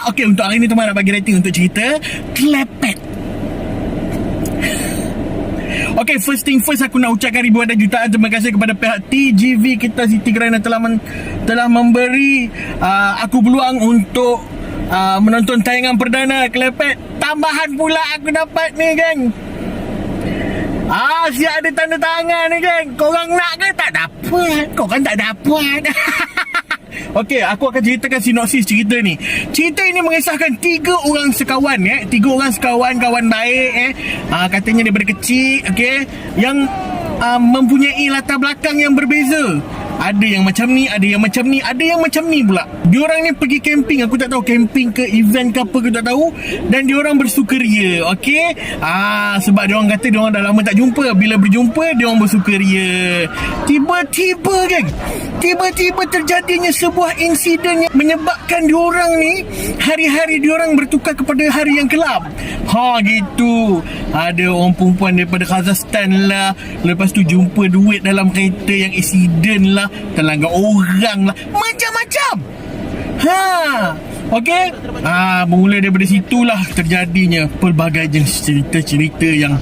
Okay, untuk hari ni teman nak bagi rating untuk cerita Klepet. Okay, first thing first, aku nak ucapkan ribuan dan jutaan terima kasih kepada pihak TGV kita City Grand yang telah memberi aku peluang untuk menonton tayangan perdana Klepet. Tambahan pula aku dapat ni, geng. Siap ada tanda tangan ni, geng. Korang nak ke? Tak dapat. Korang tak dapat. Okey, aku akan ceritakan sinopsis cerita ni. Cerita ini mengisahkan 3 orang sekawan, 3 orang sekawan, kawan baik, katanya daripada kecil, okey, yang mempunyai latar belakang yang berbeza. Ada yang macam ni, ada yang macam ni, ada yang macam ni pula. Diorang ni pergi camping, aku tak tahu camping ke event ke apa, aku tak tahu. Dan diorang bersukaria, okey. Sebab diorang kata diorang dah lama tak jumpa. Bila berjumpa, diorang bersukaria. Tiba-tiba, geng, tiba-tiba terjadinya sebuah insiden yang menyebabkan diorang ni hari-hari diorang bertukar kepada hari yang kelam. Gitu. Ada orang perempuan daripada Kazakhstan lah. Lepas tu jumpa duit dalam kereta yang insiden lah. Terlanggar orang lah. Macam-macam. Okey. Bermula daripada situlah terjadinya pelbagai jenis cerita-cerita yang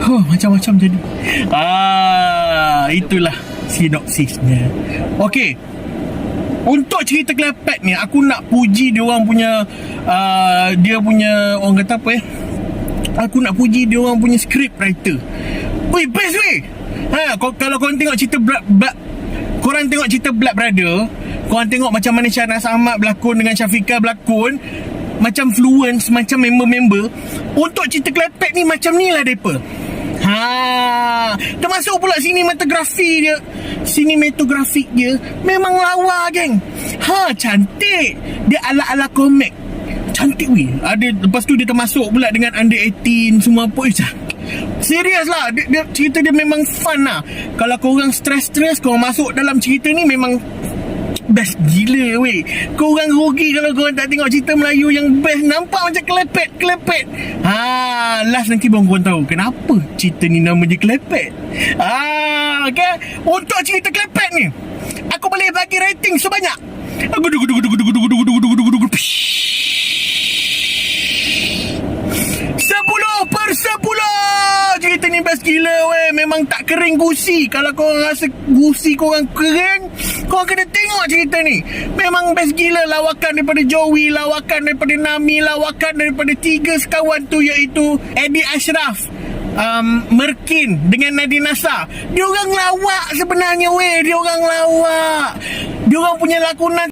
macam-macam jadi. Itulah sinopsisnya. Okey. Untuk cerita Klepet ni, aku nak puji dia orang punya orang kata apa aku nak puji dia orang punya script writer. Weh, best weh. Kalau korang tengok cerita korang tengok cerita Blood Brother, korang tengok macam mana Syahnas Ahmad berlakon dengan Syafiqah berlakon, macam fluence, macam member-member. Untuk cerita Klepet ni macam ni lah mereka. Termasuk pula sinematografik dia memang lawa, geng. Cantik. Dia ala-ala komik. Cantik weh. Lepas tu dia termasuk pula dengan under 18 semua apa. Serius lah, dia cerita dia memang fun lah. Kalau korang stres-stres, korang masuk dalam cerita ni memang best gila weh. Korang rugi kalau korang tak tengok cerita Melayu yang best. Nampak macam Klepet. Last nanti baru korang tahu kenapa cerita ni nama dia Klepet. Okay. Untuk cerita Klepet ni, aku boleh bagi rating sebanyak 10/10. Cerita ni best gila weh. Memang tak kering gusi. Kalau korang rasa gusi korang kering, korang kena tengok cerita ni. Memang best gila. Lawakan daripada Joey, lawakan daripada Nami, lawakan daripada 3 sekawan tu, iaitu Eddie Ashraf, Merkin dengan Nadine Nasa. Diorang lawak sebenarnya weh. Diorang lawak. Diorang punya lakonan